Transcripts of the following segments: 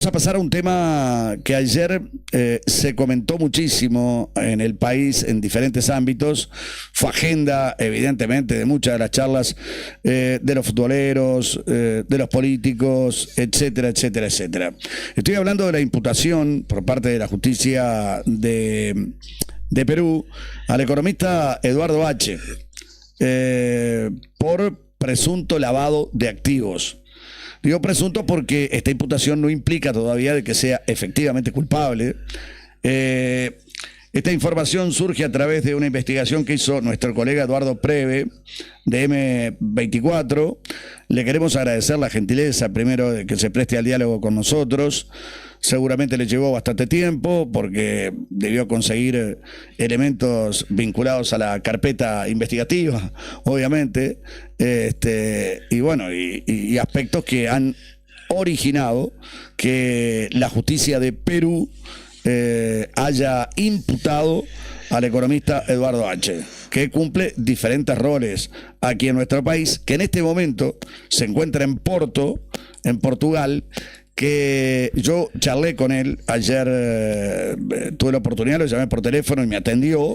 A pasar a un tema que ayer se comentó muchísimo en el país en diferentes ámbitos. Fue agenda, evidentemente, de muchas de las charlas de los futboleros, de los políticos, etcétera, etcétera, etcétera. Estoy hablando de la imputación por parte de la justicia de Perú al economista Eduardo H. Por presunto lavado de activos. Digo presunto porque esta imputación no implica todavía de que sea efectivamente culpable. Esta información surge a través de una investigación que hizo nuestro colega Eduardo Preve de M24. Le queremos agradecer la gentileza primero de que se preste al diálogo con nosotros. Seguramente le llevó bastante tiempo porque debió conseguir elementos vinculados a la carpeta investigativa, obviamente, y bueno, y aspectos que han originado que la justicia de Perú haya imputado al economista Eduardo H., que cumple diferentes roles aquí en nuestro país, que en este momento se encuentra en Porto, en Portugal, que yo charlé con él ayer, tuve la oportunidad, lo llamé por teléfono y me atendió.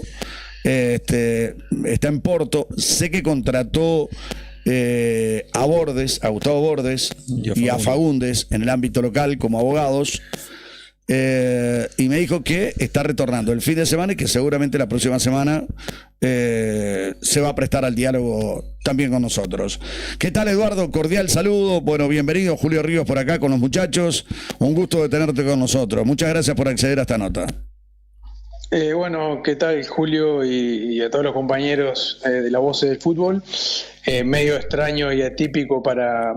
Está en Porto, sé que contrató a Gustavo Bordes y a Fagundes en el ámbito local como abogados. Y me dijo que está retornando el fin de semana y que seguramente la próxima semana se va a prestar al diálogo también con nosotros. ¿Qué tal, Eduardo? Cordial saludo. Bueno, bienvenido. Julio Ríos por acá con los muchachos. Un gusto de tenerte con nosotros. Muchas gracias por acceder a esta nota. Bueno, ¿qué tal, Julio, y a todos los compañeros de La Voz del Fútbol? Medio extraño y atípico para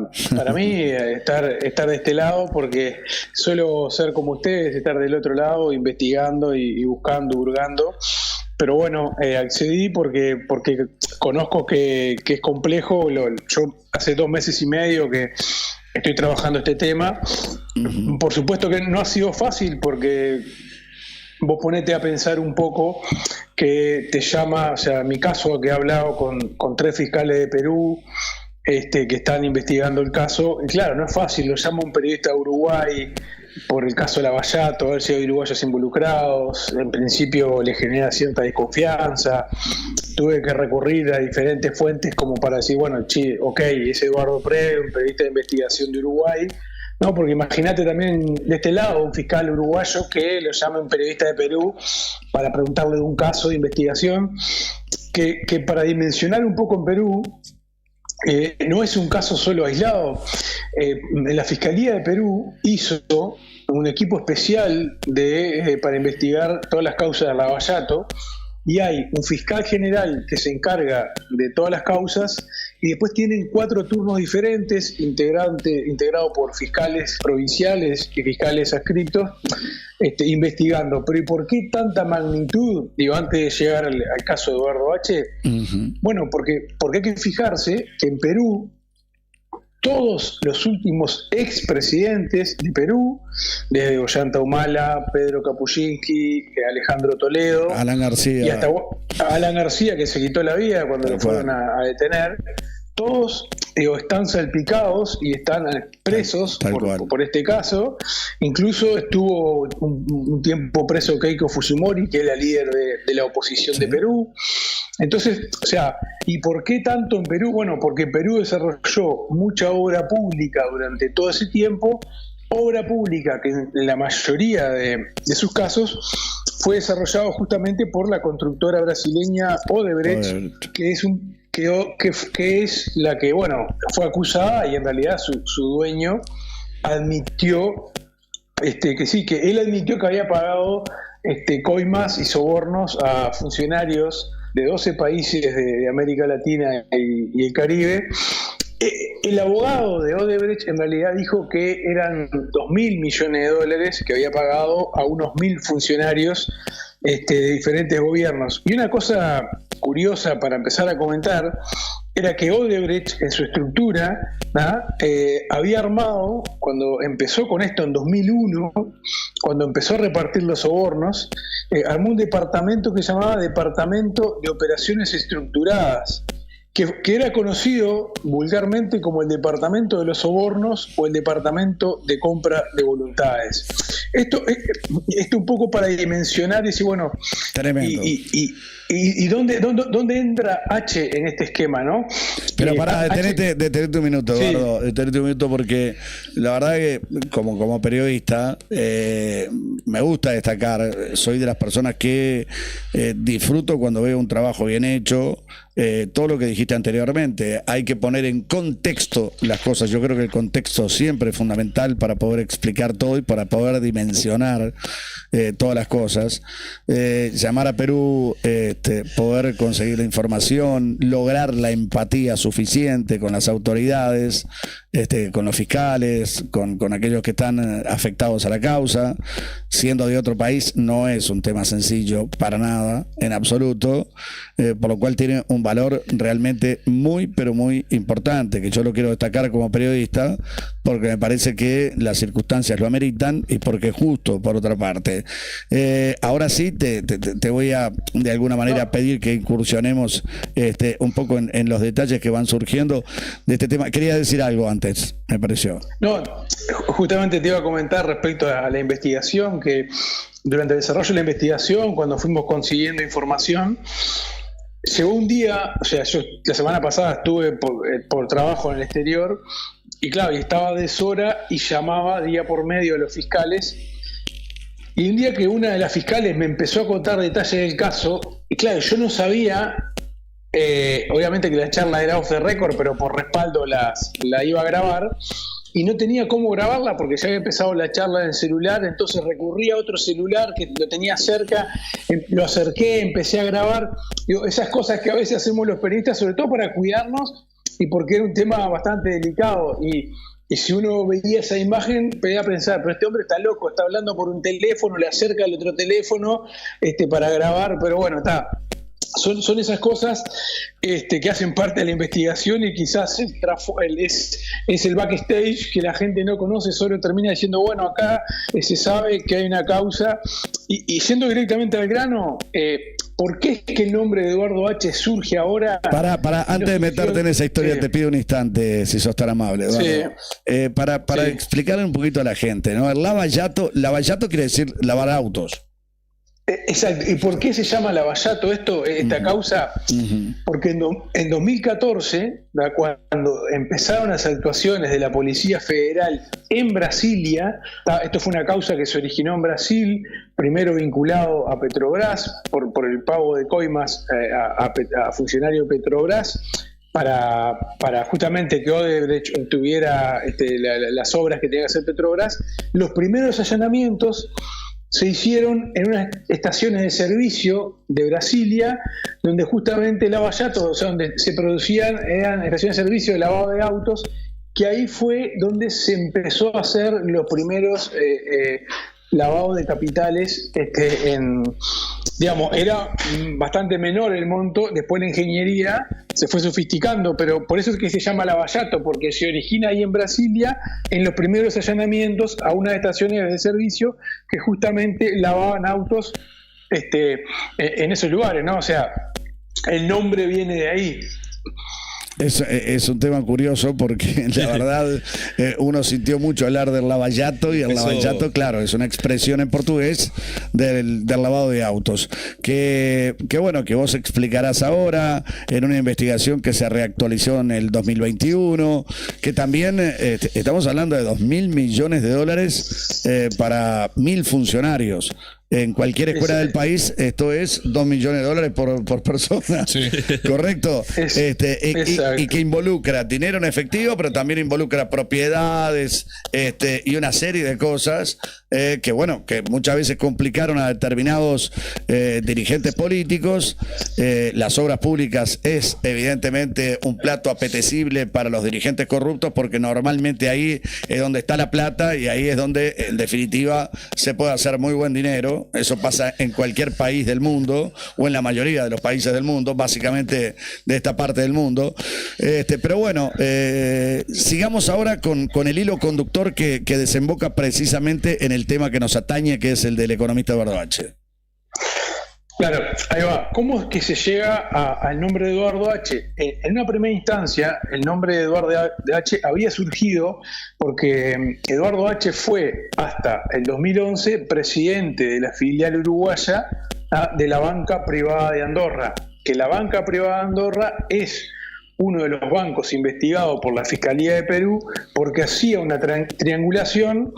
mí estar de este lado, porque suelo ser como ustedes, estar del otro lado investigando y buscando, hurgando. Pero bueno, accedí porque conozco que es complejo. Yo hace 2 meses y medio que estoy trabajando este tema. Por supuesto que no ha sido fácil, porque vos ponete a pensar un poco que te llama, o sea, mi caso, que he hablado con 3 fiscales de Perú que están investigando el caso, y claro, no es fácil. Lo llama un periodista de Uruguay por el caso Lavallato, a ver si hay uruguayos involucrados. En principio le genera cierta desconfianza. Tuve que recurrir a diferentes fuentes como para decir, bueno, ok, es Eduardo Preve, un periodista de investigación de Uruguay. No, porque imagínate también de este lado un fiscal uruguayo que lo llama un periodista de Perú para preguntarle de un caso de investigación que para dimensionar un poco en Perú, no es un caso solo aislado. La Fiscalía de Perú hizo un equipo especial para investigar todas las causas de Lavallato, y hay un fiscal general que se encarga de todas las causas, y después tienen 4 turnos diferentes integrados por fiscales provinciales y fiscales adscriptos investigando. Pero ¿y por qué tanta magnitud? Digo, antes de llegar al caso de Eduardo H., bueno, porque hay que fijarse que en Perú todos los últimos expresidentes de Perú, desde Ollanta Humala, Pedro Kapuscinski, Alejandro Toledo, Alan García, y hasta Alan García, que se quitó la vida cuando lo fueron a detener, todos están salpicados y están presos por este caso. Incluso estuvo un tiempo preso Keiko Fujimori, que es la líder de la oposición de Perú. Entonces, o sea, ¿y por qué tanto en Perú? Bueno, porque Perú desarrolló mucha obra pública durante todo ese tiempo, obra pública que en la mayoría de sus casos fue desarrollado justamente por la constructora brasileña Odebrecht, que es la que, bueno, fue acusada, y en realidad su dueño admitió que él admitió que había pagado coimas y sobornos a funcionarios de 12 países de América Latina y el Caribe. El abogado de Odebrecht en realidad dijo que eran $2.000 millones que había pagado a unos 1.000 funcionarios de diferentes gobiernos. Y una cosa curiosa para empezar a comentar era que Odebrecht, en su estructura, había armado, cuando empezó con esto en 2001, cuando empezó a repartir los sobornos, armó un departamento que se llamaba Departamento de Operaciones Estructuradas, que era conocido vulgarmente como el Departamento de los Sobornos o el Departamento de Compra de Voluntades. Esto un poco para dimensionar y decir, bueno, tremendo. ¿Y dónde entra H en este esquema, no? Pero pará, detenete un minuto, Eduardo, detenete un minuto, porque la verdad que como periodista me gusta destacar, soy de las personas que disfruto cuando veo un trabajo bien hecho. Todo lo que dijiste anteriormente, hay que poner en contexto las cosas. Yo creo que el contexto siempre es fundamental para poder explicar todo y para poder dimensionar todas las cosas. Llamar a Perú, poder conseguir la información, lograr la empatía suficiente con las autoridades, con los fiscales, con aquellos que están afectados a la causa. Siendo de otro país no es un tema sencillo para nada, en absoluto, por lo cual tiene un valor realmente muy, pero muy importante, que yo lo quiero destacar como periodista, porque me parece que las circunstancias lo ameritan y porque es justo, por otra parte. Ahora sí, te voy a, de alguna manera, pedir que incursionemos un poco en los detalles que van surgiendo de este tema. Quería decir algo antes, me pareció. No, justamente te iba a comentar respecto a la investigación, que durante el desarrollo de la investigación, cuando fuimos consiguiendo información, llegó un día, o sea, yo la semana pasada estuve por trabajo en el exterior, y claro, y estaba de deshora y llamaba día por medio a los fiscales, y un día que una de las fiscales me empezó a contar detalles del caso, y claro, yo no sabía, obviamente que la charla era off the record, pero por respaldo la iba a grabar, y no tenía cómo grabarla porque ya había empezado la charla en el celular, entonces recurrí a otro celular que lo tenía cerca, lo acerqué, empecé a grabar. Digo, esas cosas que a veces hacemos los periodistas, sobre todo para cuidarnos y porque era un tema bastante delicado. Y si uno veía esa imagen, podía pensar, pero este hombre está loco, está hablando por un teléfono, le acerca el otro teléfono para grabar, pero bueno, está. Son esas cosas que hacen parte de la investigación y quizás es el backstage que la gente no conoce, solo termina diciendo, bueno, acá se sabe que hay una causa. Y yendo directamente al grano, ¿por qué es que el nombre de Eduardo H. surge ahora? Para antes de meterte en esa historia, te pido un instante, si sos tan amable, Eduardo. Sí. Para explicarle un poquito a la gente, ¿no? El lavallato quiere decir lavar autos. Exacto. ¿Y por qué se llama lavallato esta causa? Porque en 2014, cuando empezaron las actuaciones de la Policía Federal en Brasilia, esto fue una causa que se originó en Brasil, primero vinculado a Petrobras, por el pago de coimas a funcionarios de Petrobras, para justamente que Odebrecht tuviera las obras que tenía que hacer Petrobras. Los primeros allanamientos se hicieron en unas estaciones de servicio de Brasilia, donde justamente lavallatos, o sea, donde se producían, eran estaciones de servicio de lavado de autos, que ahí fue donde se empezó a hacer los primeros lavados de capitales. Digamos, era bastante menor el monto, después la ingeniería se fue sofisticando, pero por eso es que se llama lavallato, porque se origina ahí en Brasilia en los primeros allanamientos a unas estaciones de servicio que justamente lavaban autos en esos lugares, ¿no? O sea, el nombre viene de ahí. Es un tema curioso porque la verdad uno sintió mucho hablar del lavallato y el lavallato, claro, es una expresión en portugués del lavado de autos. Que bueno, que vos explicarás ahora en una investigación que se reactualizó en el 2021, que también estamos hablando de $2.000 millones para 1.000 funcionarios. En cualquier escuela del país, esto es $2 millones por persona. Sí. ¿Correcto? Y que involucra dinero en efectivo, pero también involucra propiedades y una serie de cosas que muchas veces complicaron a determinados dirigentes políticos. Las obras públicas es evidentemente un plato apetecible para los dirigentes corruptos, porque normalmente ahí es donde está la plata y ahí es donde en definitiva se puede hacer muy buen dinero. Eso pasa en cualquier país del mundo o en la mayoría de los países del mundo, básicamente de esta parte del mundo. Pero bueno, sigamos ahora con el hilo conductor que desemboca precisamente en el tema que nos atañe, que es el del economista Eduardo H. Claro, ahí va. ¿Cómo es que se llega al nombre de Eduardo H? En una primera instancia, el nombre de Eduardo H había surgido porque Eduardo H fue hasta el 2011 presidente de la filial uruguaya de la banca privada de Andorra, que la banca privada de Andorra es uno de los bancos investigados por la Fiscalía de Perú porque hacía una triangulación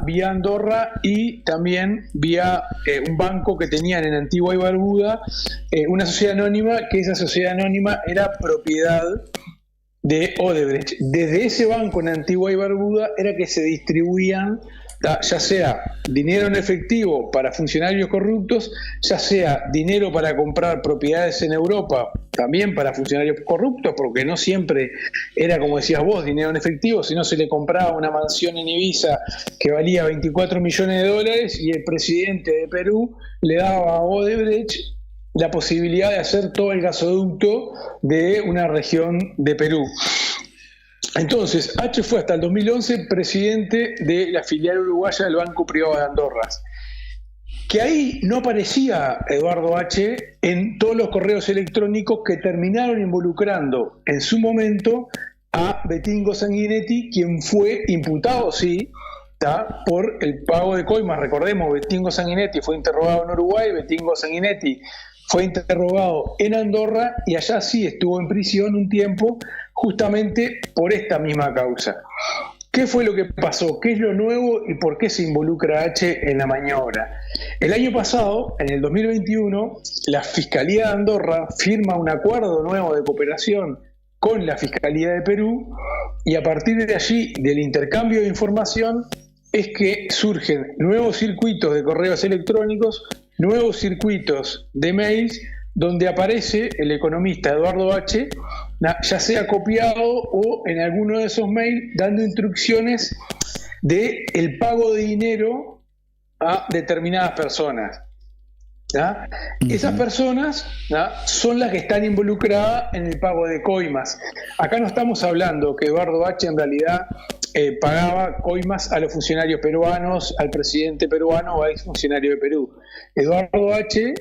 vía Andorra y también vía un banco que tenían en Antigua y Barbuda, una sociedad anónima, que esa sociedad anónima era propiedad de Odebrecht. Desde ese banco en Antigua y Barbuda era que se distribuían ya sea dinero en efectivo para funcionarios corruptos, ya sea dinero para comprar propiedades en Europa, también para funcionarios corruptos, porque no siempre era, como decías vos, dinero en efectivo, sino se le compraba una mansión en Ibiza que valía 24 millones de dólares y el presidente de Perú le daba a Odebrecht la posibilidad de hacer todo el gasoducto de una región de Perú. Entonces, H fue hasta el 2011 presidente de la filial uruguaya del Banco Privado de Andorra. Que ahí no aparecía Eduardo H en todos los correos electrónicos que terminaron involucrando en su momento a Betingo Sanguinetti, quien fue imputado, sí, por el pago de coimas. Recordemos, Betingo Sanguinetti fue interrogado en Uruguay, Betingo Sanguinetti fue interrogado en Andorra y allá sí estuvo en prisión un tiempo justamente por esta misma causa. ¿Qué fue lo que pasó? ¿Qué es lo nuevo y por qué se involucra H en la maniobra? El año pasado, en el 2021, la Fiscalía de Andorra firma un acuerdo nuevo de cooperación con la Fiscalía de Perú y a partir de allí, del intercambio de información, es que surgen nuevos circuitos de correos electrónicos, nuevos circuitos de mails, donde aparece el economista Eduardo H, ya sea copiado o en alguno de esos mails dando instrucciones de el pago de dinero a determinadas personas. Esas personas son las que están involucradas en el pago de coimas. Acá no estamos hablando que Eduardo H en realidad pagaba coimas a los funcionarios peruanos, al presidente peruano o a exfuncionario de Perú. Eduardo H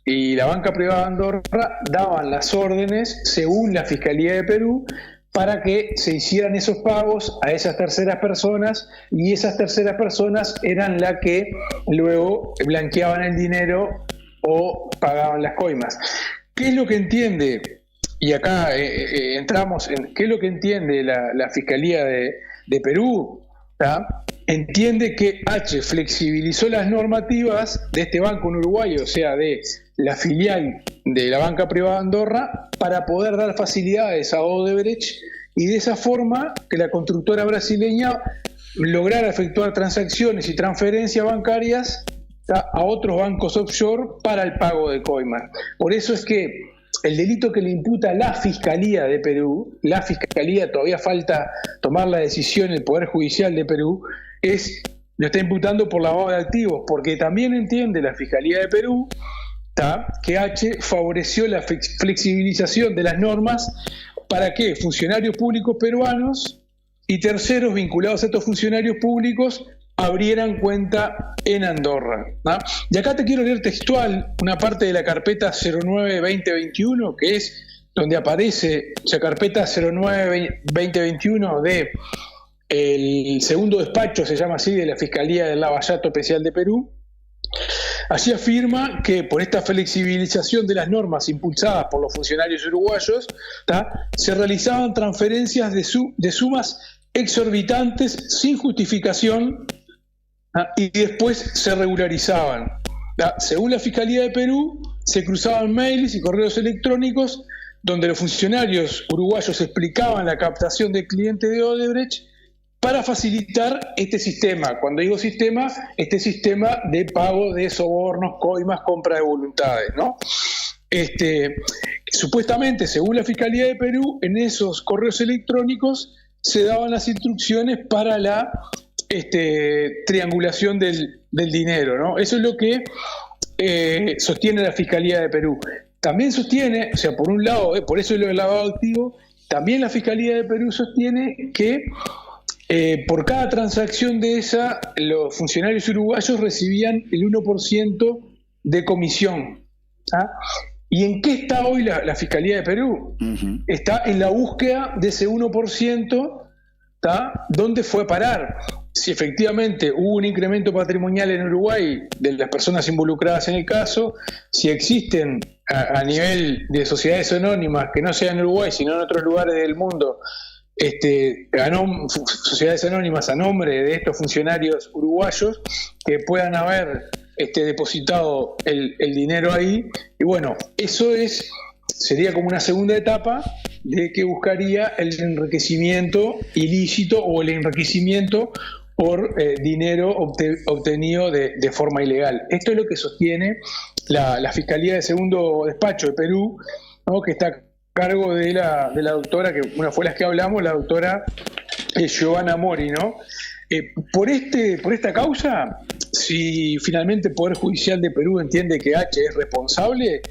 y la banca privada de Andorra daban las órdenes según la Fiscalía de Perú para que se hicieran esos pagos a esas terceras personas y esas terceras personas eran las que luego blanqueaban el dinero o pagaban las coimas. ¿Qué es lo que entiende? Y acá entramos en qué es lo que entiende la Fiscalía de Perú. Entiende que H flexibilizó las normativas de este banco en Uruguay, o sea, de la filial de la banca privada de Andorra, para poder dar facilidades a Odebrecht y de esa forma que la constructora brasileña lograra efectuar transacciones y transferencias bancarias a otros bancos offshore para el pago de coimas. Por eso es que el delito que le imputa la Fiscalía de Perú, la Fiscalía, todavía falta tomar la decisión el Poder Judicial de Perú, lo está imputando por lavado de activos, porque también entiende la Fiscalía de Perú que H favoreció la flexibilización de las normas para que funcionarios públicos peruanos y terceros vinculados a estos funcionarios públicos abrieran cuenta en Andorra. Y acá te quiero leer textual una parte de la carpeta 09-2021, que es donde aparece esa carpeta 09-2021 de el segundo despacho, se llama así, de la Fiscalía del Lavallato Especial de Perú. Allí afirma que por esta flexibilización de las normas impulsadas por los funcionarios uruguayos, se realizaban transferencias de sumas exorbitantes sin justificación y después se regularizaban. Según la Fiscalía de Perú, se cruzaban mails y correos electrónicos donde los funcionarios uruguayos explicaban la captación de clientes de Odebrecht para facilitar este sistema. Cuando digo sistema, este sistema de pago de sobornos, coimas, compra de voluntades, ¿no? Supuestamente, según la Fiscalía de Perú, en esos correos electrónicos se daban las instrucciones para la triangulación del dinero, ¿no? Eso es lo que sostiene la Fiscalía de Perú. También sostiene, o sea, por un lado, por eso es lo del lavado activo, también la Fiscalía de Perú sostiene que por cada transacción de esa, los funcionarios uruguayos recibían el 1% de comisión. ¿Ah? ¿Y en qué está hoy la Fiscalía de Perú? Ujú. Está en la búsqueda de ese 1%, ¿dónde fue a parar? Si efectivamente hubo un incremento patrimonial en Uruguay de las personas involucradas en el caso, si existen a nivel de sociedades anónimas que no sean en Uruguay, sino en otros lugares del mundo, sociedades anónimas a nombre de estos funcionarios uruguayos que puedan haber depositado el dinero ahí. Y bueno, eso sería como una segunda etapa de que buscaría el enriquecimiento ilícito o el enriquecimiento por dinero obtenido de forma ilegal. Esto es lo que sostiene la Fiscalía de Segundo Despacho de Perú, ¿no? Que está a cargo de la doctora, que una fue las que hablamos, la doctora Giovanna Mori, ¿no? Por esta causa, si finalmente el Poder Judicial de Perú entiende que H es responsable,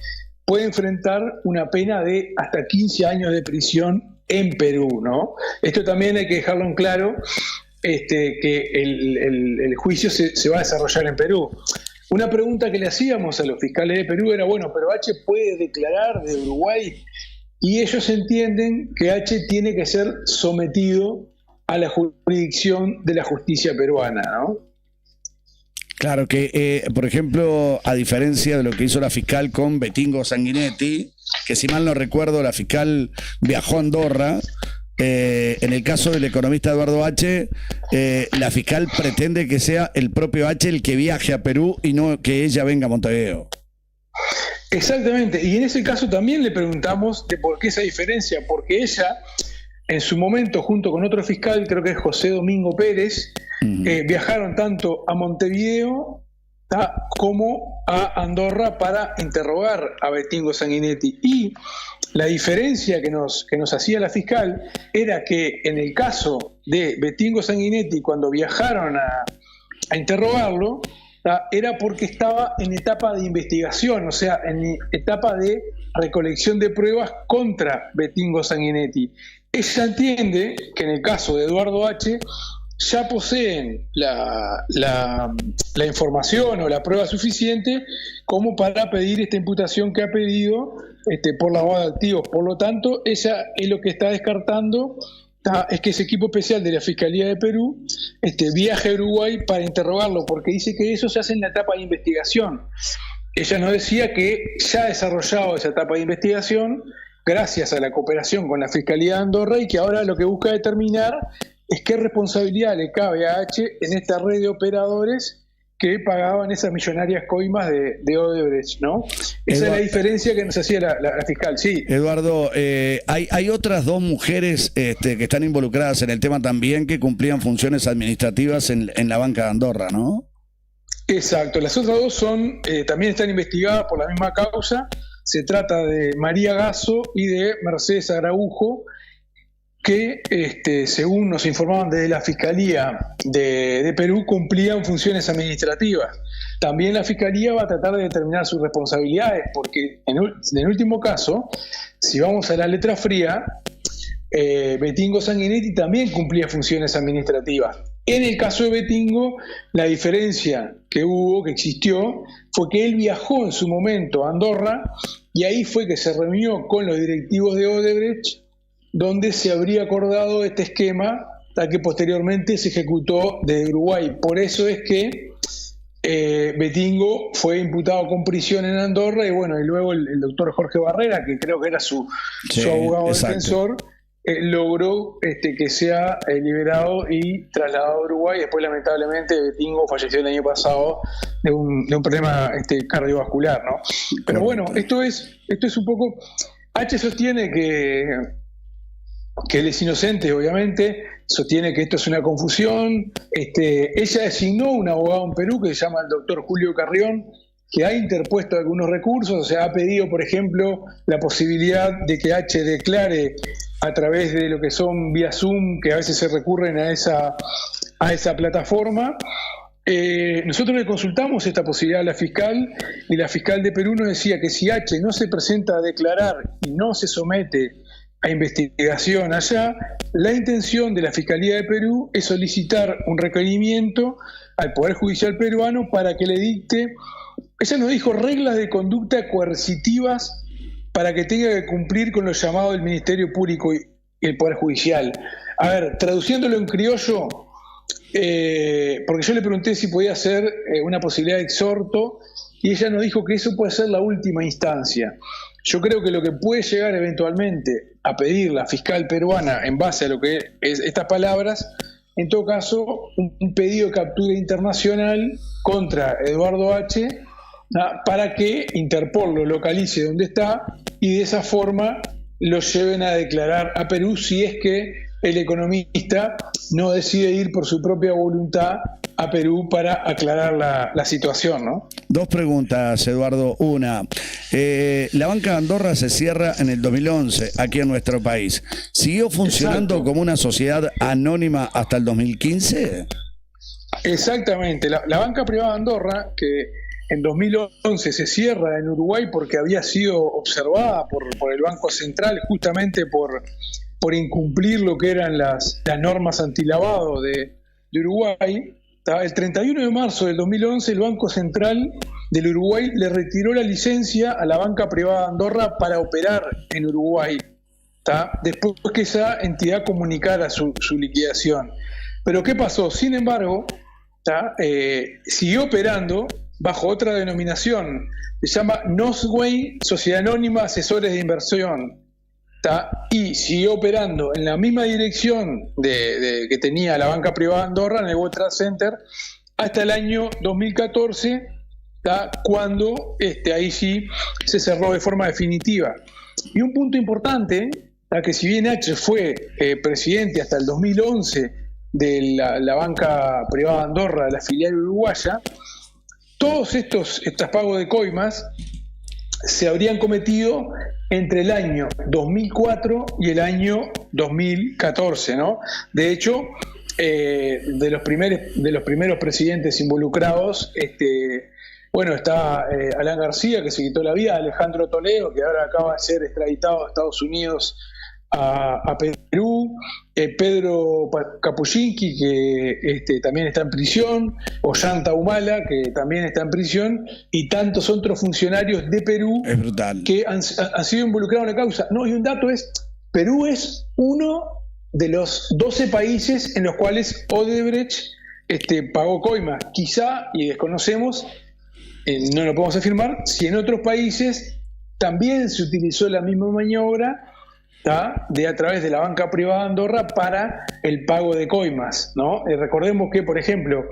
puede enfrentar una pena de hasta 15 años de prisión en Perú, ¿no? Esto también hay que dejarlo en claro, que el juicio se va a desarrollar en Perú. Una pregunta que le hacíamos a los fiscales de Perú era, bueno, pero H puede declarar de Uruguay, y ellos entienden que H tiene que ser sometido a la jurisdicción de la justicia peruana, ¿no? Claro que, por ejemplo, a diferencia de lo que hizo la fiscal con Betingo Sanguinetti, que si mal no recuerdo, la fiscal viajó a Andorra, en el caso del economista Eduardo H., la fiscal pretende que sea el propio H el que viaje a Perú y no que ella venga a Montevideo. Exactamente, y en ese caso también le preguntamos de por qué esa diferencia, porque ella, en su momento, junto con otro fiscal, creo que es José Domingo Pérez, viajaron tanto a Montevideo como a Andorra para interrogar a Betingo Sanguinetti. Y la diferencia que nos hacía la fiscal era que en el caso de Betingo Sanguinetti, cuando viajaron a interrogarlo, era porque estaba en etapa de investigación, o sea, en etapa de recolección de pruebas contra Betingo Sanguinetti. Ella entiende que en el caso de Eduardo H. ya poseen la información o la prueba suficiente como para pedir esta imputación que ha pedido por lavado de activos. Por lo tanto, ella es lo que está descartando, es que ese equipo especial de la Fiscalía de Perú viaje a Uruguay para interrogarlo, porque dice que eso se hace en la etapa de investigación. Ella nos decía que ya ha desarrollado esa etapa de investigación gracias a la cooperación con la Fiscalía de Andorra, y que ahora lo que busca determinar es qué responsabilidad le cabe a H en esta red de operadores que pagaban esas millonarias coimas de Odebrecht, ¿no? Esa es la diferencia que nos hacía la fiscal, sí. Eduardo, hay otras dos mujeres que están involucradas en el tema también, que cumplían funciones administrativas en la banca de Andorra, ¿no? Exacto, las otras dos también están investigadas por la misma causa. Se trata de María Gasso y de Mercedes Araujo, que según nos informaban desde la Fiscalía de Perú, cumplían funciones administrativas. También la Fiscalía va a tratar de determinar sus responsabilidades, porque en el último caso, si vamos a la letra fría, Betingo Sanguinetti también cumplía funciones administrativas. En el caso de Betingo, la diferencia que existió, fue que él viajó en su momento a Andorra, y ahí fue que se reunió con los directivos de Odebrecht, donde se habría acordado este esquema que posteriormente se ejecutó desde Uruguay. Por eso es que Betingo fue imputado con prisión en Andorra, y bueno, y luego el doctor Jorge Barrera, que creo que era su abogado defensor, logró que sea liberado y trasladado a Uruguay. Después, lamentablemente, Betingo falleció el año pasado de un problema cardiovascular, ¿no? Pero bueno, esto es un poco... H sostiene que él es inocente, obviamente, sostiene que esto es una confusión. Ella designó un abogado en Perú que se llama el doctor Julio Carrión, que ha interpuesto algunos recursos, o sea, ha pedido, por ejemplo, la posibilidad de que H declare a través de lo que son vía Zoom, que a veces se recurren a esa plataforma. Nosotros le consultamos esta posibilidad a la fiscal, y la fiscal de Perú nos decía que si H no se presenta a declarar y no se somete a investigación allá, la intención de la Fiscalía de Perú es solicitar un requerimiento al Poder Judicial peruano para que le dicte ella nos dijo reglas de conducta coercitivas para que tenga que cumplir con los llamados del Ministerio Público y el Poder Judicial. A ver, traduciéndolo en criollo, porque yo le pregunté si podía ser una posibilidad de exhorto, y ella nos dijo que eso puede ser la última instancia. Yo creo que lo que puede llegar eventualmente a pedir la fiscal peruana en base a lo que es estas palabras, en todo caso, un pedido de captura internacional contra Eduardo H., para que Interpol lo localice donde está y de esa forma lo lleven a declarar a Perú si es que el economista no decide ir por su propia voluntad a Perú para aclarar la situación, ¿no? Dos preguntas, Eduardo. Una, la banca de Andorra se cierra en el 2011 aquí en nuestro país. ¿Siguió funcionando como una sociedad anónima hasta el 2015? Exactamente. La banca privada de Andorra, que en 2011 se cierra en Uruguay porque había sido observada por el Banco Central justamente por incumplir lo que eran las normas antilavado de Uruguay. El 31 de marzo del 2011 el Banco Central del Uruguay le retiró la licencia a la banca privada de Andorra para operar en Uruguay, después que esa entidad comunicara su liquidación. Pero ¿qué pasó? Sin embargo, siguió operando bajo otra denominación, se llama Nosway, Sociedad Anónima Asesores de Inversión, y siguió operando en la misma dirección que tenía la banca privada de Andorra, en el World Trade Center, hasta el año 2014, cuando ahí sí se cerró de forma definitiva. Y un punto importante, que si bien H fue presidente hasta el 2011 de la banca privada de Andorra, la filial uruguaya, todos estos pagos de coimas se habrían cometido entre el año 2004 y el año 2014, ¿no? De hecho, de los primeros presidentes involucrados, está Alan García, que se quitó la vida, Alejandro Toledo, que ahora acaba de ser extraditado a Estados Unidos a Perú, Pedro Kapuscinski, que también está en prisión, Ollanta Humala, que también está en prisión, y tantos otros funcionarios de Perú que han sido involucrados en la causa. No, y un dato es, Perú es uno de los 12 países en los cuales Odebrecht pagó coimas. Quizá, y desconocemos, no lo podemos afirmar, si en otros países también se utilizó la misma maniobra a través de la banca privada de Andorra para el pago de coimas, ¿no? Recordemos que, por ejemplo,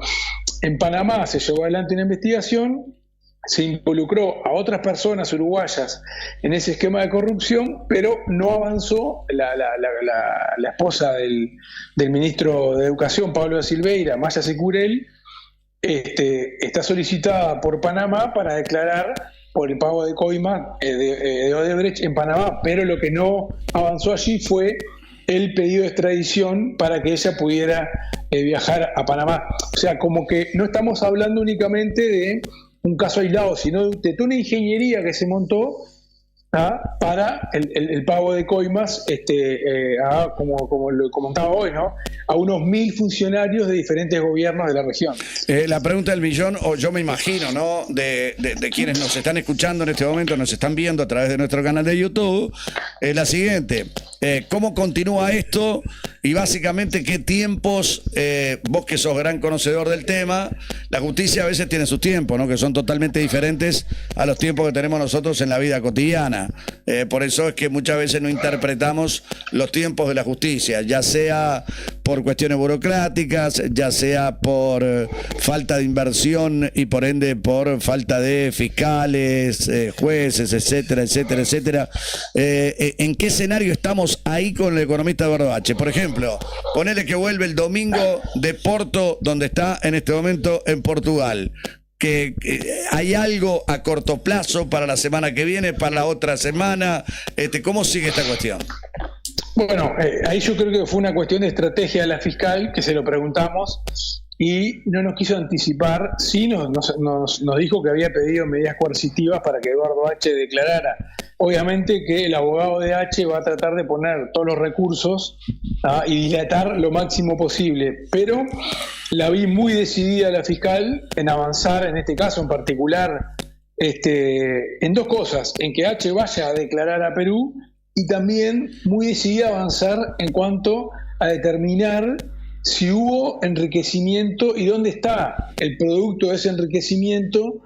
en Panamá se llevó adelante una investigación, se involucró a otras personas uruguayas en ese esquema de corrupción, pero no avanzó. La esposa del ministro de Educación, Pablo de Silveira, Maya Securel, está solicitada por Panamá para declarar por el pago de coima de Odebrecht en Panamá, pero lo que no avanzó allí fue el pedido de extradición para que ella pudiera viajar a Panamá. O sea, como que no estamos hablando únicamente de un caso aislado, sino de toda una ingeniería que se montó para el pago de coimas, como lo comentaba hoy, ¿no? A unos 1.000 funcionarios de diferentes gobiernos de la región. La pregunta del millón, o yo me imagino, ¿no? De quienes nos están escuchando en este momento, nos están viendo a través de nuestro canal de YouTube, es la siguiente: ¿cómo continúa esto? Y básicamente, ¿qué tiempos, vos que sos gran conocedor del tema, la justicia a veces tiene sus tiempos, ¿no? Que son totalmente diferentes a los tiempos que tenemos nosotros en la vida cotidiana. Por eso es que muchas veces no interpretamos los tiempos de la justicia, ya sea por cuestiones burocráticas, ya sea por falta de inversión y por ende por falta de fiscales, jueces, etcétera, etcétera, etcétera. ¿En qué escenario estamos ahí con el economista Eduardo H? Por ejemplo, ponele que vuelve el domingo de Porto, donde está en este momento en Portugal. Que hay algo a corto plazo para la semana que viene, para la otra semana. ¿Cómo sigue esta cuestión? Bueno, ahí yo creo que fue una cuestión de estrategia de la fiscal, que se lo preguntamos, y no nos quiso anticipar. Sí nos dijo que había pedido medidas coercitivas para que Eduardo H. declarara. Obviamente que el abogado de H. va a tratar de poner todos los recursos y dilatar lo máximo posible, pero la vi muy decidida la fiscal en avanzar, en este caso en particular, en dos cosas, en que H vaya a declarar a Perú y también muy decidida a avanzar en cuanto a determinar si hubo enriquecimiento y dónde está el producto de ese enriquecimiento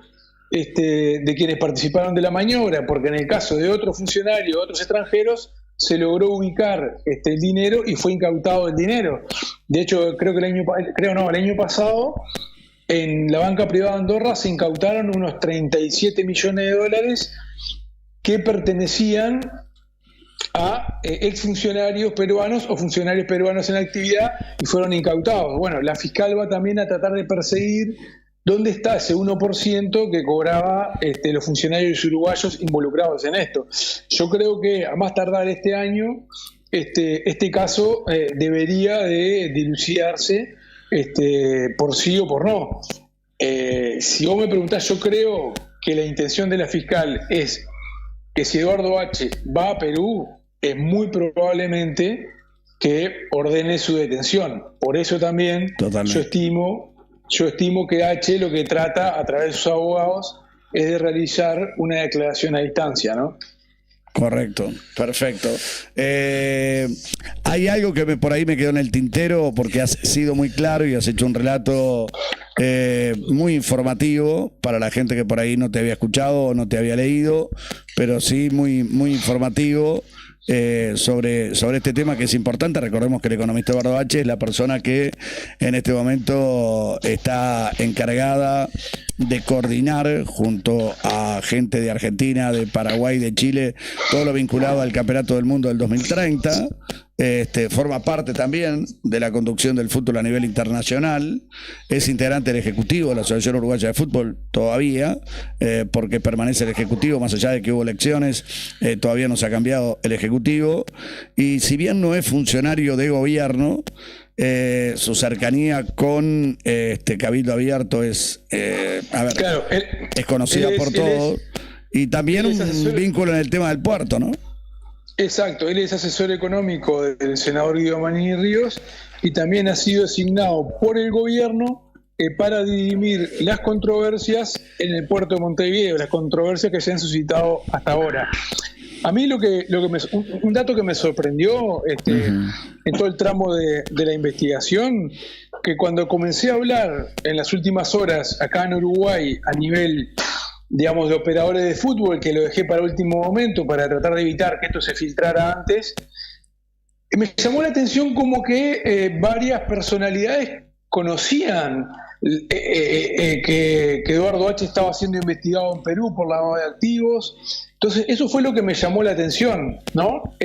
de quienes participaron de la maniobra, porque en el caso de otros funcionarios, otros extranjeros, se logró ubicar el dinero y fue incautado el dinero. De hecho, creo que el año pasado, en la banca privada de Andorra se incautaron unos 37 millones de dólares que pertenecían a exfuncionarios peruanos o funcionarios peruanos en actividad y fueron incautados. Bueno, la fiscal va también a tratar de perseguir dónde está ese 1% que cobraba los funcionarios uruguayos involucrados en esto. Yo creo que a más tardar este año, este caso debería de dilucidarse por sí o por no. Si vos me preguntás, yo creo que la intención de la fiscal es que si Eduardo H. va a Perú, es muy probablemente que ordene su detención. Por eso también yo estimo que H. lo que trata a través de sus abogados es de realizar una declaración a distancia, ¿no? Correcto, perfecto. Hay algo que por ahí me quedó en el tintero porque has sido muy claro y has hecho un relato muy informativo para la gente que por ahí no te había escuchado o no te había leído, pero sí muy, muy informativo. Sobre este tema que es importante. Recordemos que el economista Eduardo H. es la persona que en este momento está encargada de coordinar junto a gente de Argentina, de Paraguay, de Chile, todo lo vinculado al Campeonato del Mundo del 2030. Forma parte también de la conducción del fútbol a nivel internacional, es integrante del Ejecutivo de la Asociación Uruguaya de Fútbol todavía, porque permanece el Ejecutivo, más allá de que hubo elecciones, todavía no se ha cambiado el Ejecutivo, y si bien no es funcionario de gobierno, su cercanía con Cabildo Abierto es es conocida por todos, y también un vínculo en el tema del puerto, ¿no? Exacto, él es asesor económico del senador Guido Manini Ríos y también ha sido designado por el gobierno para dirimir las controversias en el puerto de Montevideo, las controversias que se han suscitado hasta ahora. A mí un dato que me sorprendió en todo el tramo de la investigación, que cuando comencé a hablar en las últimas horas acá en Uruguay a nivel, digamos, de operadores de fútbol, que lo dejé para último momento para tratar de evitar que esto se filtrara antes, me llamó la atención como que varias personalidades conocían que Eduardo H. estaba siendo investigado en Perú por lavado de activos. Entonces eso fue lo que me llamó la atención, ¿no?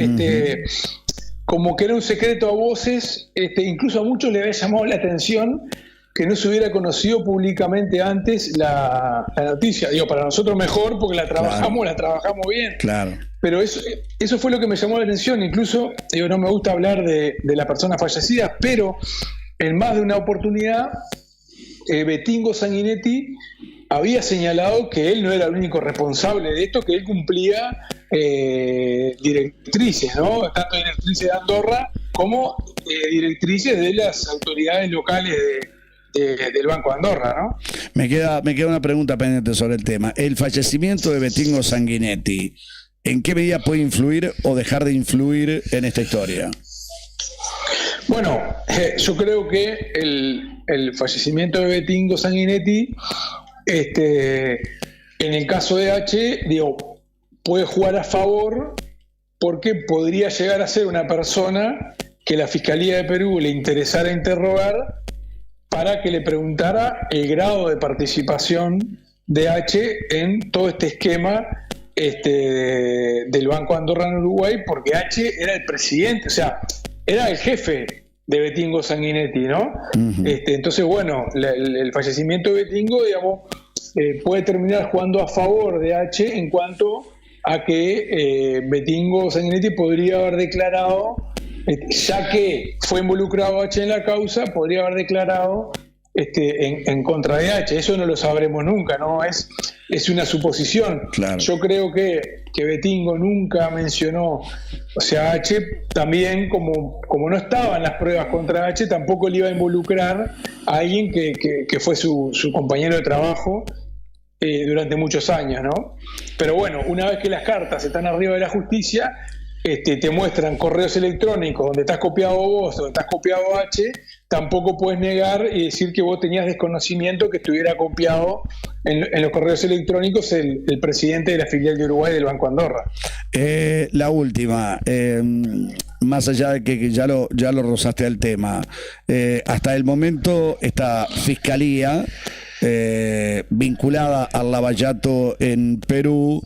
Como que era un secreto a voces, incluso a muchos les había llamado la atención que no se hubiera conocido públicamente antes la noticia. Digo, para nosotros mejor porque la trabajamos bien. Claro. Pero eso fue lo que me llamó la atención. Incluso, digo, no me gusta hablar de la persona fallecida, pero en más de una oportunidad, Betingo Sanguinetti había señalado que él no era el único responsable de esto, que él cumplía directrices, ¿no? Tanto directrices de Andorra como directrices de las autoridades locales del Banco de Andorra, ¿no? Me queda una pregunta pendiente sobre el tema. El fallecimiento de Betingo Sanguinetti, ¿en qué medida puede influir o dejar de influir en esta historia? Bueno, yo creo que el fallecimiento de Betingo Sanguinetti, en el caso de H, puede jugar a favor porque podría llegar a ser una persona que la Fiscalía de Perú le interesara interrogar para que le preguntara el grado de participación de H en todo este esquema del Banco de Andorra en Uruguay, porque H era el presidente, o sea, era el jefe de Betingo Sanguinetti, ¿no? Uh-huh. Entonces, bueno, el fallecimiento de Betingo, digamos, puede terminar jugando a favor de H en cuanto a que Betingo Sanguinetti podría haber declarado, ya que fue involucrado H en la causa, podría haber declarado en contra de H. Eso no lo sabremos nunca, ¿no? Es una suposición. Claro. Yo creo que Betingo nunca mencionó, o sea, H también, como no estaban las pruebas contra H, tampoco le iba a involucrar a alguien que fue su compañero de trabajo durante muchos años, ¿no? Pero bueno, una vez que las cartas están arriba de la justicia, te muestran correos electrónicos donde estás copiado vos, donde estás copiado H, tampoco puedes negar y decir que vos tenías desconocimiento que estuviera copiado en los correos electrónicos el presidente de la filial de Uruguay del Banco Andorra. La última, más allá de que ya lo rozaste al tema, hasta el momento esta fiscalía vinculada al lavallato en Perú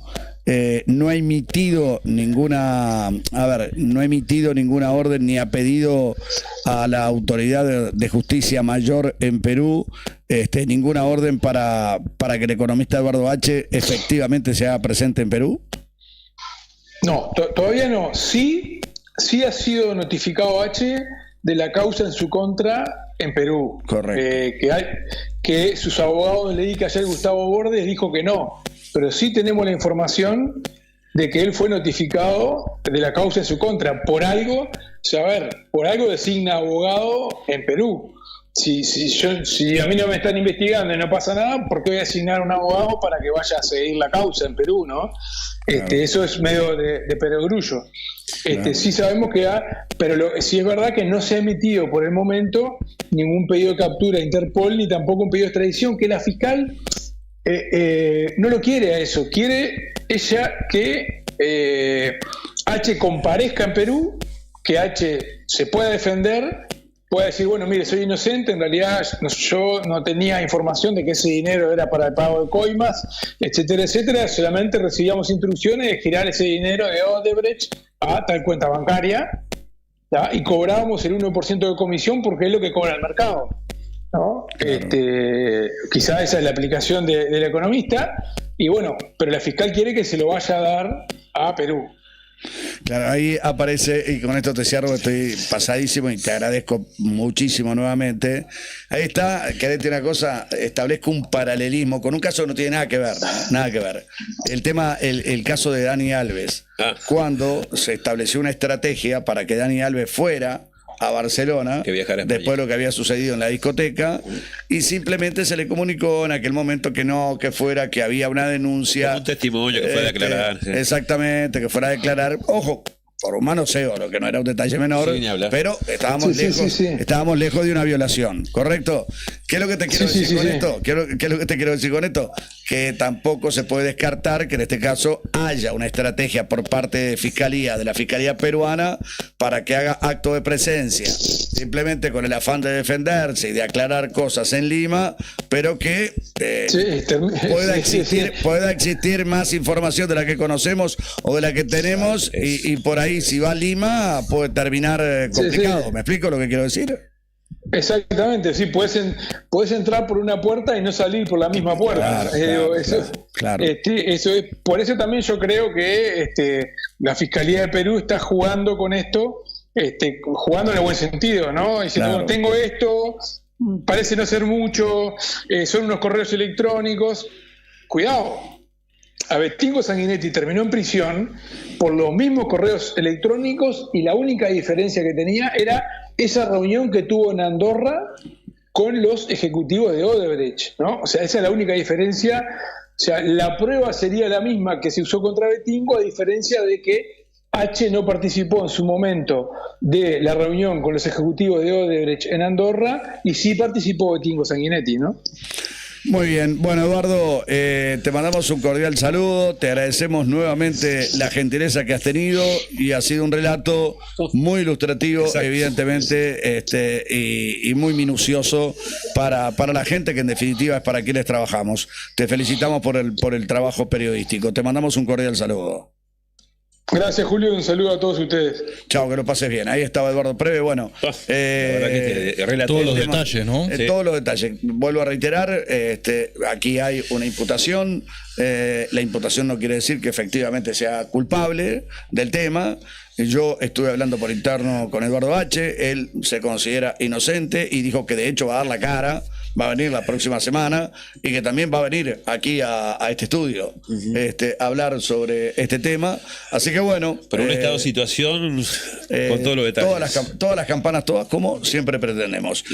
no ha emitido ninguna orden ni ha pedido a la autoridad de justicia mayor en Perú ninguna orden para que el economista Eduardo H. efectivamente se haga presente en Perú. No, todavía no. Sí ha sido notificado H de la causa en su contra en Perú. Correcto. Que sus abogados le di que ayer Gustavo Bordes dijo que no. Pero sí tenemos la información de que él fue notificado de la causa en su contra. Por algo designa abogado en Perú. Si a mí no me están investigando y no pasa nada, ¿por qué voy a asignar un abogado para que vaya a seguir la causa en Perú, no? Claro. Eso es medio de perogrullo. Claro. Sí sabemos que pero sí es verdad que no se ha emitido por el momento ningún pedido de captura a Interpol ni tampoco un pedido de extradición, que la fiscal no lo quiere a eso. Quiere ella que H comparezca en Perú, que H se pueda defender, pueda decir, bueno, mire, soy inocente, en realidad yo no tenía información de que ese dinero era para el pago de coimas, etcétera, etcétera, solamente recibíamos instrucciones de girar ese dinero de Odebrecht a tal cuenta bancaria, ¿tá? Y cobrábamos el 1% de comisión porque es lo que cobra el mercado, ¿no? Claro. Quizá esa es la aplicación del economista, y bueno, pero la fiscal quiere que se lo vaya a dar a Perú. Claro, ahí aparece, y con esto te cierro, estoy pasadísimo y te agradezco muchísimo nuevamente. Ahí está, querete una cosa, establezco un paralelismo con un caso que no tiene nada que ver. El tema, el caso de Dani Alves, cuando se estableció una estrategia para que Dani Alves fuera a Barcelona, después de lo que había sucedido en la discoteca, y simplemente se le comunicó en aquel momento que no, que fuera, que había una denuncia. Como un testimonio que fuera a declarar. Sí. Exactamente, que fuera a declarar. Ojo, por un manoseo, lo que no era un detalle menor, sí, pero estábamos lejos de una violación, ¿correcto? ¿Qué es lo que te quiero decir con esto? ¿Qué es lo que te quiero decir con esto? Que tampoco se puede descartar que en este caso haya una estrategia por parte de la Fiscalía peruana para que haga acto de presencia, simplemente con el afán de defenderse y de aclarar cosas en Lima, pero que pueda existir más información de la que conocemos o de la que tenemos, y por ahí si va a Lima puede terminar complicado. ¿Me explico lo que quiero decir? Exactamente, sí, puedes entrar por una puerta y no salir por la misma puerta. Claro. Eso es, por eso también yo creo que la Fiscalía de Perú está jugando con esto, jugando en el buen sentido, ¿no? Diciendo, bueno, tengo esto, parece no ser mucho, son unos correos electrónicos. Cuidado, Agustín Sanguinetti terminó en prisión por los mismos correos electrónicos, y la única diferencia que tenía era esa reunión que tuvo en Andorra con los ejecutivos de Odebrecht, ¿no? O sea, esa es la única diferencia. O sea, la prueba sería la misma que se usó contra Betingo, a diferencia de que H no participó en su momento de la reunión con los ejecutivos de Odebrecht en Andorra, y sí participó Betingo Sanguinetti, ¿no? Muy bien, bueno, Eduardo, te mandamos un cordial saludo, te agradecemos nuevamente la gentileza que has tenido, y ha sido un relato muy ilustrativo, evidentemente, y muy minucioso para la gente que en definitiva es para quienes trabajamos. Te felicitamos por el trabajo periodístico, te mandamos un cordial saludo. Gracias, Julio, un saludo a todos ustedes. Chao, que lo pases bien. Ahí estaba Eduardo Preve. Bueno, todos los detalles, ¿no? Todos los detalles. Vuelvo a reiterar, aquí hay una imputación. La imputación no quiere decir que efectivamente sea culpable del tema. Yo estuve hablando por interno con Eduardo H. Él se considera inocente y dijo que de hecho va a dar la cara. Va a venir la próxima semana, y que también va a venir aquí a este estudio a hablar sobre este tema. Así que bueno. Pero un estado de situación con todos los detalles. Todas las campanas, como siempre pretendemos.